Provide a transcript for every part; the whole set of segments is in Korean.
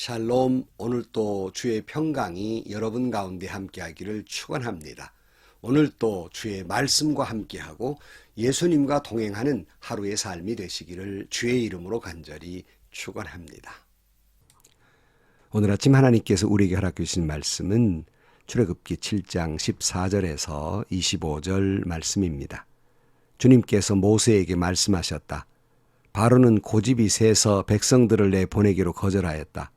샬롬, 오늘 또 주의 평강이 여러분 가운데 함께하기를 축원합니다. 오늘 또 주의 말씀과 함께하고 예수님과 동행하는 하루의 삶이 되시기를 주의 이름으로 간절히 축원합니다. 오늘 아침 하나님께서 우리에게 허락해 주신 말씀은 출애굽기 7장 14절에서 25절 말씀입니다. 주님께서 모세에게 말씀하셨다. 바로는 고집이 세서 백성들을 내보내기로 거절하였다.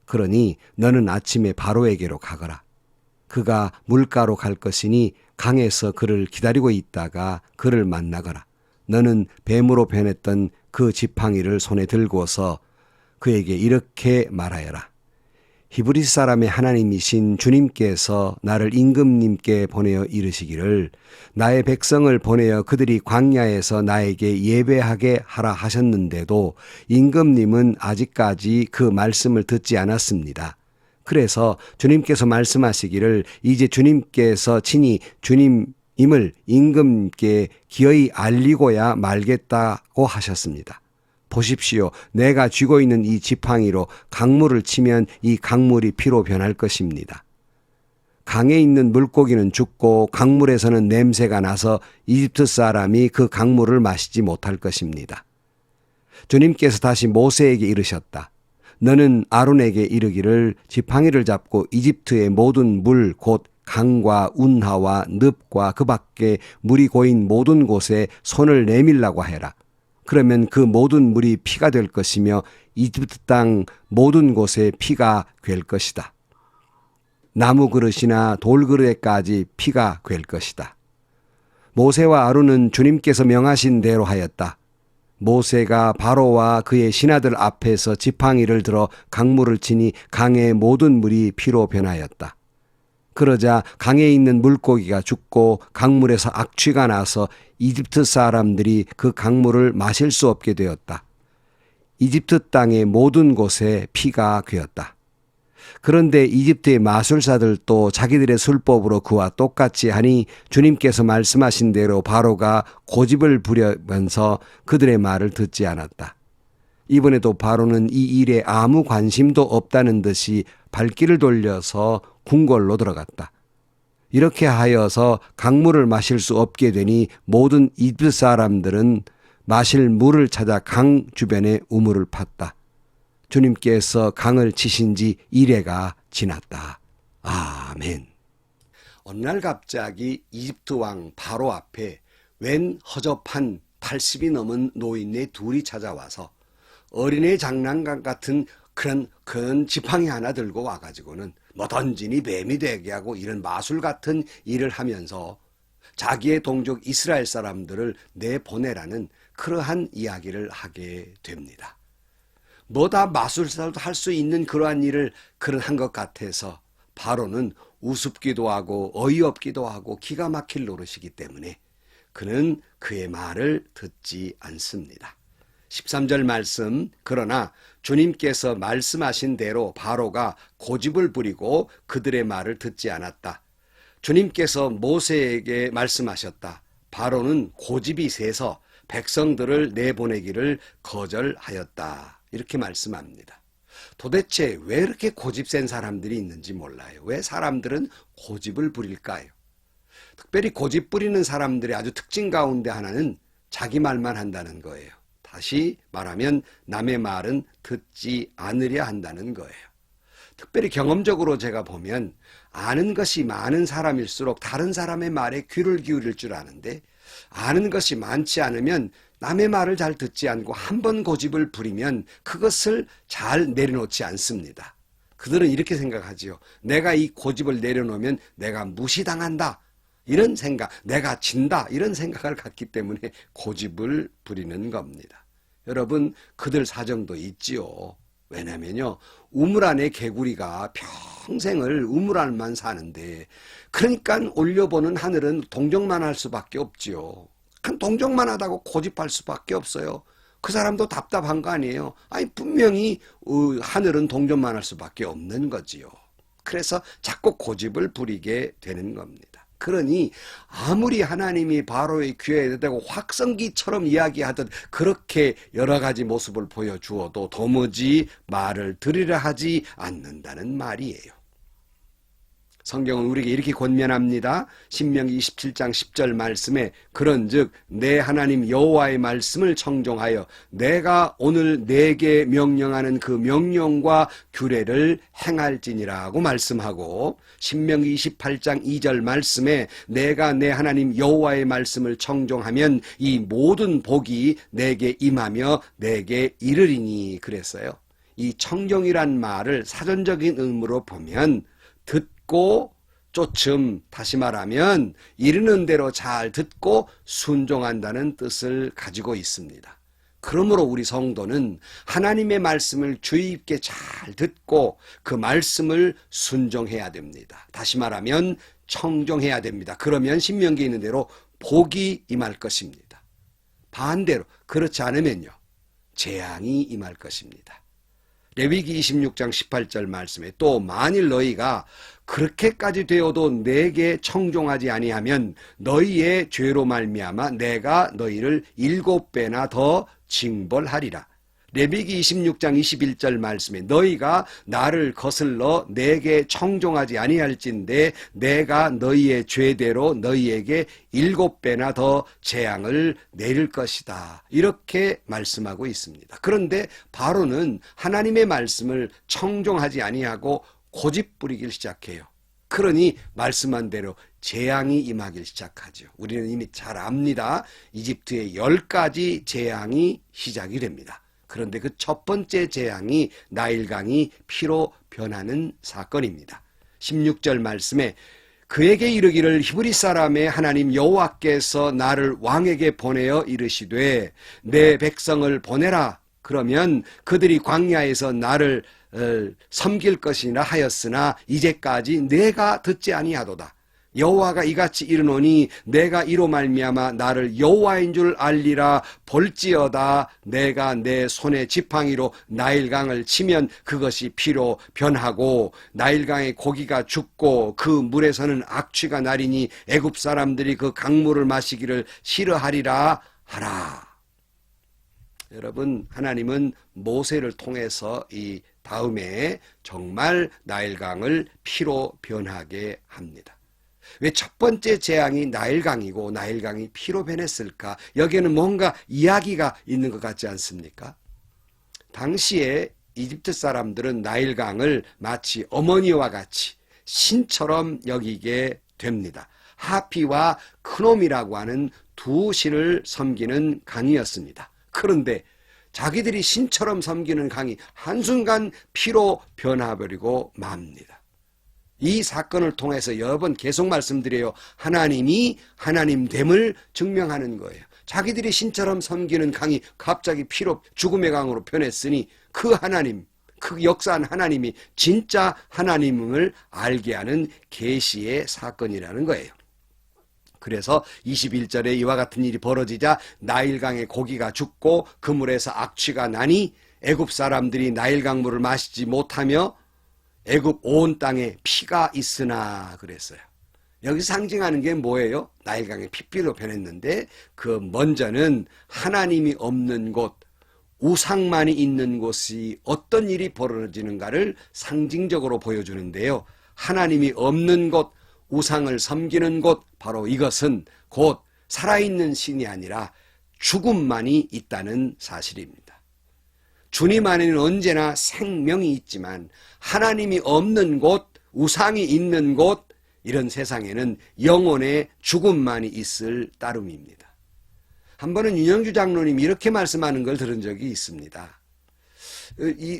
그러니 너는 아침에 바로에게로 가거라. 그가 물가로 갈 것이니 강에서 그를 기다리고 있다가 그를 만나거라. 너는 뱀으로 변했던 그 지팡이를 손에 들고서 그에게 이렇게 말하여라. 히브리 사람의 하나님이신 주님께서 나를 임금님께 보내어 이르시기를 나의 백성을 보내어 그들이 광야에서 나에게 예배하게 하라 하셨는데도 임금님은 아직까지 그 말씀을 듣지 않았습니다. 그래서 주님께서 말씀하시기를 이제 주님께서 친히 주님임을 임금님께 기어이 알리고야 말겠다고 하셨습니다. 보십시오. 내가 쥐고 있는 이 지팡이로 강물을 치면 이 강물이 피로 변할 것입니다. 강에 있는 물고기는 죽고 강물에서는 냄새가 나서 이집트 사람이 그 강물을 마시지 못할 것입니다. 주님께서 다시 모세에게 이르셨다. 너는 아론에게 이르기를 지팡이를 잡고 이집트의 모든 물 곧 강과 운하와 늪과 그 밖에 물이 고인 모든 곳에 손을 내밀라고 해라. 그러면 그 모든 물이 피가 될 것이며 이집트 땅 모든 곳에 피가 될 것이다. 나무 그릇이나 돌 그릇에까지 피가 될 것이다. 모세와 아론은 주님께서 명하신 대로 하였다. 모세가 바로와 그의 신하들 앞에서 지팡이를 들어 강물을 치니 강의 모든 물이 피로 변하였다. 그러자 강에 있는 물고기가 죽고 강물에서 악취가 나서 이집트 사람들이 그 강물을 마실 수 없게 되었다. 이집트 땅의 모든 곳에 피가 괴었다. 그런데 이집트의 마술사들도 자기들의 술법으로 그와 똑같이 하니 주님께서 말씀하신 대로 바로가 고집을 부리면서 그들의 말을 듣지 않았다. 이번에도 바로는 이 일에 아무 관심도 없다는 듯이 발길을 돌려서 궁궐로 들어갔다. 이렇게 하여서 강물을 마실 수 없게 되니 모든 이집트 사람들은 마실 물을 찾아 강 주변에 우물을 팠다. 주님께서 강을 치신 지 이래가 지났다. 아멘. 어느 날 갑자기 이집트 왕 바로 앞에 웬 허접한 80이 넘은 노인네 둘이 찾아와서 어린애 장난감 같은 그런 지팡이 하나 들고 와가지고는 뭐 던지니 뱀이 되게 하고 이런 마술 같은 일을 하면서 자기의 동족 이스라엘 사람들을 내보내라는 그러한 이야기를 하게 됩니다. 뭐 다 마술사도 할 수 있는 그러한 일을 한 것 같아서 바로는 우습기도 하고 어이없기도 하고 기가 막힐 노릇이기 때문에 그는 그의 말을 듣지 않습니다. 13절 말씀, 그러나 주님께서 말씀하신 대로 바로가 고집을 부리고 그들의 말을 듣지 않았다. 주님께서 모세에게 말씀하셨다. 바로는 고집이 세서 백성들을 내보내기를 거절하였다. 이렇게 말씀합니다. 도대체 왜 이렇게 고집 센 사람들이 있는지 몰라요. 왜 사람들은 고집을 부릴까요? 특별히 고집 부리는 사람들의 아주 특징 가운데 하나는 자기 말만 한다는 거예요. 다시 말하면 남의 말은 듣지 않으려 한다는 거예요. 특별히 경험적으로 제가 보면 아는 것이 많은 사람일수록 다른 사람의 말에 귀를 기울일 줄 아는데 아는 것이 많지 않으면 남의 말을 잘 듣지 않고 한 번 고집을 부리면 그것을 잘 내려놓지 않습니다. 그들은 이렇게 생각하지요. 내가 이 고집을 내려놓으면 내가 무시당한다. 이런 생각, 내가 진다. 이런 생각을 갖기 때문에 고집을 부리는 겁니다. 여러분, 그들 사정도 있지요. 왜냐면요, 우물 안에 개구리가 평생을 우물 안만 사는데 그러니까 올려보는 하늘은 동정만 할 수밖에 없지요. 동정만 하다고 고집할 수밖에 없어요. 그 사람도 답답한 거 아니에요. 아니 분명히 하늘은 동정만 할 수밖에 없는 거지요. 그래서 자꾸 고집을 부리게 되는 겁니다. 그러니 아무리 하나님이 바로의 귀에 대고 확성기처럼 이야기하듯 그렇게 여러 가지 모습을 보여주어도 도무지 말을 들으려 하지 않는다는 말이에요. 성경은 우리에게 이렇게 권면합니다. 신명기 27장 10절 말씀에 그런즉 내 하나님 여호와의 말씀을 청종하여 내가 오늘 내게 명령하는 그 명령과 규례를 행할지니라고 말씀하고, 신명기 28장 2절 말씀에 내가 내 하나님 여호와의 말씀을 청종하면 이 모든 복이 내게 임하며 내게 이르리니 그랬어요. 이 청종이란 말을 사전적인 의미로 보면 듣고 쫓음, 다시 말하면 이르는 대로 잘 듣고 순종한다는 뜻을 가지고 있습니다. 그러므로 우리 성도는 하나님의 말씀을 주의 깊게 잘 듣고 그 말씀을 순종해야 됩니다. 다시 말하면 청종해야 됩니다. 그러면 신명기에 있는 대로 복이 임할 것입니다. 반대로 그렇지 않으면요, 재앙이 임할 것입니다. 레위기 26장 18절 말씀에 또 만일 너희가 그렇게까지 되어도 내게 청종하지 아니하면 너희의 죄로 말미암아 내가 너희를 7배나 더 징벌하리라. 레위기 26장 21절 말씀에 너희가 나를 거슬러 내게 청종하지 아니할진대 내가 너희의 죄대로 너희에게 7배나 더 재앙을 내릴 것이다. 이렇게 말씀하고 있습니다. 그런데 바로는 하나님의 말씀을 청종하지 아니하고 고집 부리기 시작해요. 그러니 말씀한 대로 재앙이 임하기 시작하죠. 우리는 이미 잘 압니다. 이집트의 10가지 재앙이 시작이 됩니다. 그런데 그 첫 번째 재앙이 나일강이 피로 변하는 사건입니다. 16절 말씀에 그에게 이르기를 히브리 사람의 하나님 여호와께서 나를 왕에게 보내어 이르시되 내 백성을 보내라. 그러면 그들이 광야에서 나를 섬길 것이라 하였으나 이제까지 내가 듣지 아니하도다. 여호와가 이같이 이르노니 내가 이로 말미암아 나를 여호와인 줄 알리라. 볼지어다 내가 내 손의 지팡이로 나일강을 치면 그것이 피로 변하고 나일강의 고기가 죽고 그 물에서는 악취가 나리니 애굽 사람들이 그 강물을 마시기를 싫어하리라 하라. 여러분, 하나님은 모세를 통해서 이 다음에 정말 나일강을 피로 변하게 합니다. 왜 첫 번째 재앙이 나일강이고 나일강이 피로 변했을까? 여기에는 뭔가 이야기가 있는 것 같지 않습니까? 당시에 이집트 사람들은 나일강을 마치 어머니와 같이 신처럼 여기게 됩니다. 하피와 크놈이라고 하는 두 신을 섬기는 강이었습니다. 그런데 자기들이 신처럼 섬기는 강이 한순간 피로 변화버리고 맙니다. 이 사건을 통해서 여러 번 계속 말씀드려요. 하나님이 하나님됨을 증명하는 거예요. 자기들이 신처럼 섬기는 강이 갑자기 피로 죽음의 강으로 변했으니 그 하나님, 그 역사한 하나님이 진짜 하나님을 알게 하는 계시의 사건이라는 거예요. 그래서 21절에 이와 같은 일이 벌어지자 나일강의 고기가 죽고 그 물에서 악취가 나니 애굽 사람들이 나일강 물을 마시지 못하며 애굽 온 땅에 피가 있으나 그랬어요. 여기 상징하는 게 뭐예요? 나일강의 핏불로 변했는데 그 먼저는 하나님이 없는 곳, 우상만이 있는 곳이 어떤 일이 벌어지는가를 상징적으로 보여주는데요. 하나님이 없는 곳, 우상을 섬기는 곳, 바로 이것은 곧 살아있는 신이 아니라 죽음만이 있다는 사실입니다. 주님 안에는 언제나 생명이 있지만 하나님이 없는 곳, 우상이 있는 곳, 이런 세상에는 영혼의 죽음만이 있을 따름입니다. 한 번은 윤영주 장로님이 이렇게 말씀하는 걸 들은 적이 있습니다.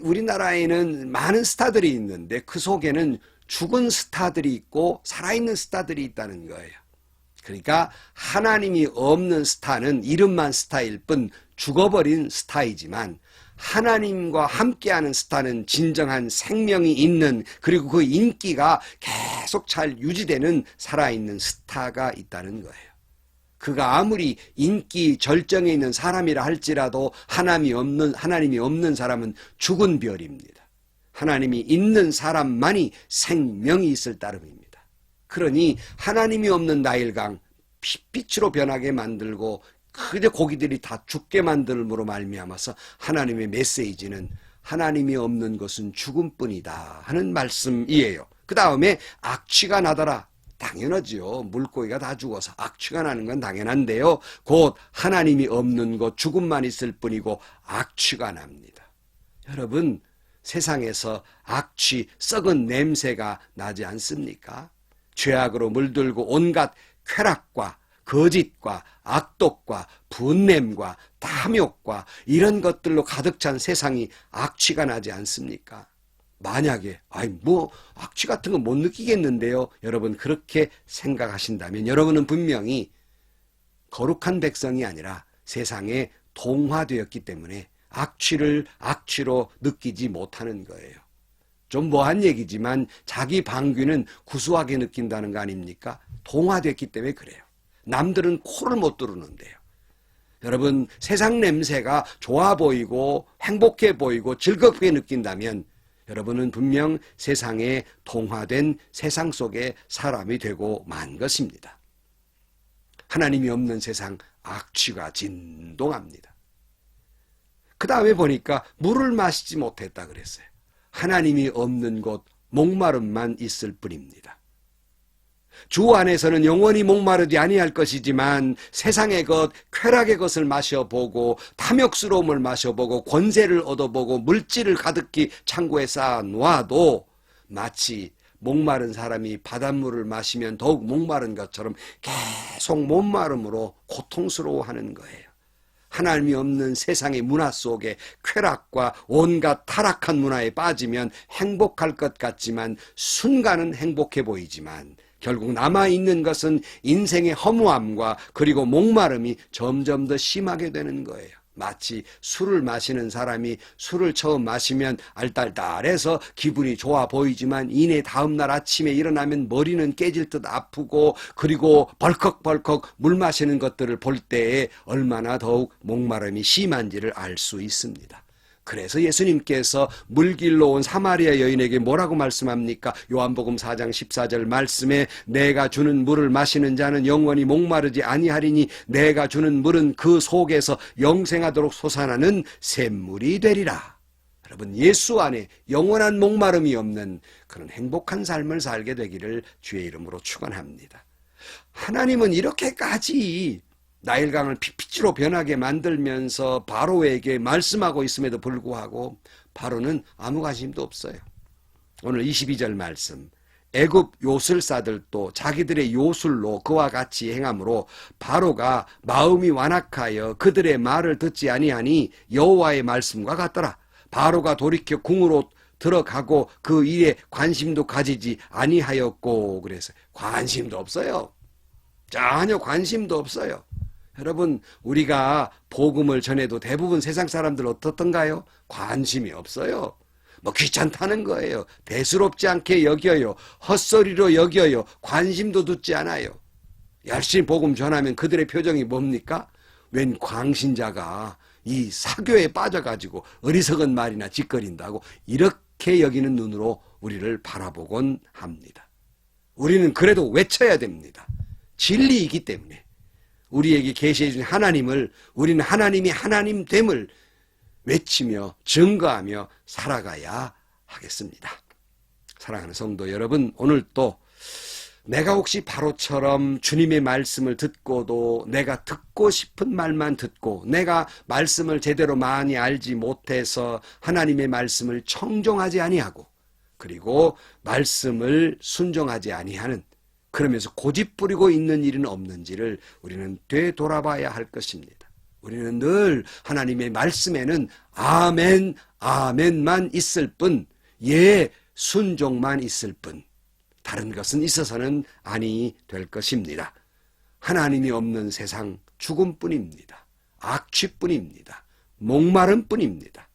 우리나라에는 많은 스타들이 있는데 그 속에는 죽은 스타들이 있고 살아있는 스타들이 있다는 거예요. 그러니까 하나님이 없는 스타는 이름만 스타일 뿐 죽어버린 스타이지만 하나님과 함께하는 스타는 진정한 생명이 있는, 그리고 그 인기가 계속 잘 유지되는 살아있는 스타가 있다는 거예요. 그가 아무리 인기 절정에 있는 사람이라 할지라도 하나님이 없는 사람은 죽은 별입니다. 하나님이 있는 사람만이 생명이 있을 따름입니다. 그러니 하나님이 없는 나일강 빛으로 변하게 만들고 그저 고기들이 다 죽게 만들므로 말미암아서 하나님의 메시지는 하나님이 없는 것은 죽음뿐이다 하는 말씀이에요. 그 다음에 악취가 나더라. 당연하지요. 물고기가 다 죽어서 악취가 나는 건 당연한데요. 곧 하나님이 없는 것 죽음만 있을 뿐이고 악취가 납니다. 여러분, 세상에서 악취, 썩은 냄새가 나지 않습니까? 죄악으로 물들고 온갖 쾌락과 거짓과 악독과 분냄과 탐욕과 이런 것들로 가득 찬 세상이 악취가 나지 않습니까? 만약에 악취 같은 거 못 느끼겠는데요. 여러분 그렇게 생각하신다면 여러분은 분명히 거룩한 백성이 아니라 세상에 동화되었기 때문에 악취를 악취로 느끼지 못하는 거예요. 좀 뭐한 얘기지만 자기 방귀는 구수하게 느낀다는 거 아닙니까? 동화됐기 때문에 그래요. 남들은 코를 못 뚫는데요. 여러분 세상 냄새가 좋아 보이고 행복해 보이고 즐겁게 느낀다면 여러분은 분명 세상에 동화된 세상 속의 사람이 되고 만 것입니다. 하나님이 없는 세상 악취가 진동합니다. 그 다음에 보니까 물을 마시지 못했다 그랬어요. 하나님이 없는 곳 목마름만 있을 뿐입니다. 주 안에서는 영원히 목마르지 아니할 것이지만 세상의 것, 쾌락의 것을 마셔보고 탐욕스러움을 마셔보고 권세를 얻어보고 물질을 가득히 창고에 쌓아놓아도 마치 목마른 사람이 바닷물을 마시면 더욱 목마른 것처럼 계속 목마름으로 고통스러워하는 거예요. 하나님이 없는 세상의 문화 속에 쾌락과 온갖 타락한 문화에 빠지면 행복할 것 같지만 순간은 행복해 보이지만 결국 남아있는 것은 인생의 허무함과 그리고 목마름이 점점 더 심하게 되는 거예요. 마치 술을 마시는 사람이 술을 처음 마시면 알딸딸해서 기분이 좋아 보이지만 이내 다음날 아침에 일어나면 머리는 깨질 듯 아프고 그리고 벌컥벌컥 물 마시는 것들을 볼 때에 얼마나 더욱 목마름이 심한지를 알 수 있습니다. 그래서 예수님께서 물길로 온 사마리아 여인에게 뭐라고 말씀합니까? 요한복음 4장 14절 말씀에 내가 주는 물을 마시는 자는 영원히 목마르지 아니하리니 내가 주는 물은 그 속에서 영생하도록 솟아나는 샘물이 되리라. 여러분 예수 안에 영원한 목마름이 없는 그런 행복한 삶을 살게 되기를 주의 이름으로 축원합니다. 하나님은 이렇게까지 나일강을 피피치로 변하게 만들면서 바로에게 말씀하고 있음에도 불구하고 바로는 아무 관심도 없어요. 오늘 22절 말씀 애굽 요술사들도 자기들의 요술로 그와 같이 행함으로 바로가 마음이 완악하여 그들의 말을 듣지 아니하니 여호와의 말씀과 같더라. 바로가 돌이켜 궁으로 들어가고 그 일에 관심도 가지지 아니하였고 그래서 관심도 없어요. 전혀 관심도 없어요. 여러분 우리가 복음을 전해도 대부분 세상 사람들 어떻던가요? 관심이 없어요. 귀찮다는 거예요. 대수롭지 않게 여겨요. 헛소리로 여겨요. 관심도 듣지 않아요. 열심히 복음 전하면 그들의 표정이 뭡니까? 웬 광신자가 이 사교에 빠져가지고 어리석은 말이나 짓거린다고 이렇게 여기는 눈으로 우리를 바라보곤 합니다. 우리는 그래도 외쳐야 됩니다. 진리이기 때문에. 우리에게 계시해 준 하나님을 우리는 하나님이 하나님됨을 외치며 증거하며 살아가야 하겠습니다. 사랑하는 성도 여러분, 오늘 또 내가 혹시 바로처럼 주님의 말씀을 듣고도 내가 듣고 싶은 말만 듣고 내가 말씀을 제대로 많이 알지 못해서 하나님의 말씀을 청종하지 아니하고 그리고 말씀을 순종하지 아니하는 그러면서 고집부리고 있는 일은 없는지를 우리는 되돌아봐야 할 것입니다. 우리는 늘 하나님의 말씀에는 아멘, 아멘만 있을 뿐, 예, 순종만 있을 뿐, 다른 것은 있어서는 아니 될 것입니다. 하나님이 없는 세상 죽음뿐입니다. 악취뿐입니다. 목마름뿐입니다.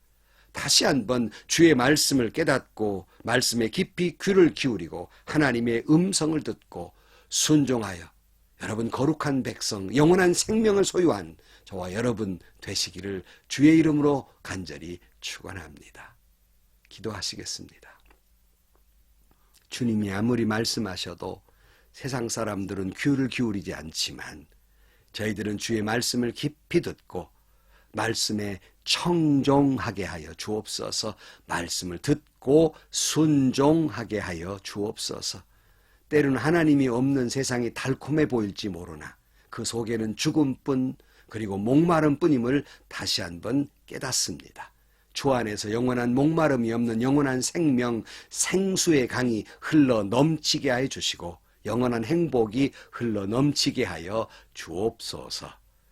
다시 한번 주의 말씀을 깨닫고 말씀에 깊이 귀를 기울이고 하나님의 음성을 듣고 순종하여 여러분 거룩한 백성 영원한 생명을 소유한 저와 여러분 되시기를 주의 이름으로 간절히 축원합니다. 기도하시겠습니다. 주님이 아무리 말씀하셔도 세상 사람들은 귀를 기울이지 않지만 저희들은 주의 말씀을 깊이 듣고 말씀에 청종하게 하여 주옵소서. 말씀을 듣고 순종하게 하여 주옵소서. 때로는 하나님이 없는 세상이 달콤해 보일지 모르나 그 속에는 죽음뿐 그리고 목마름뿐임을 다시 한번 깨닫습니다. 주 안에서 영원한 목마름이 없는 영원한 생명, 생수의 강이 흘러 넘치게 하여 주시고 영원한 행복이 흘러 넘치게 하여 주옵소서.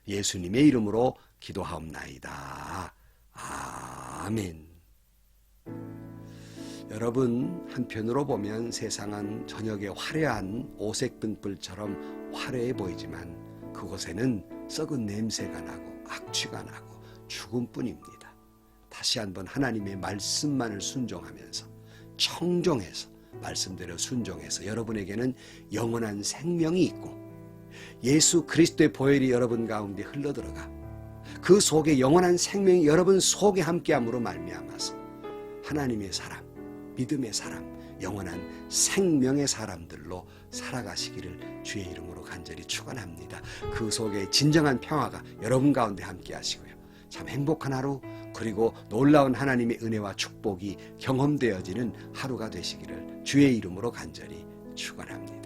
예수님의 이름으로 기도하옵나이다. 아멘. 여러분, 한편으로 보면 세상은 저녁에 화려한 오색 등불처럼 화려해 보이지만 그곳에는 썩은 냄새가 나고 악취가 나고 죽음뿐입니다. 다시 한번 하나님의 말씀만을 순종하면서 청종해서 말씀대로 순종해서 여러분에게는 영원한 생명이 있고 예수 그리스도의 보혈이 여러분 가운데 흘러들어가 그 속에 영원한 생명이 여러분 속에 함께함으로 말미암아서 하나님의 사람, 믿음의 사람, 영원한 생명의 사람들로 살아가시기를 주의 이름으로 간절히 축원합니다. 그 속에 진정한 평화가 여러분 가운데 함께 하시고요. 참 행복한 하루 그리고 놀라운 하나님의 은혜와 축복이 경험되어지는 하루가 되시기를 주의 이름으로 간절히 축원합니다.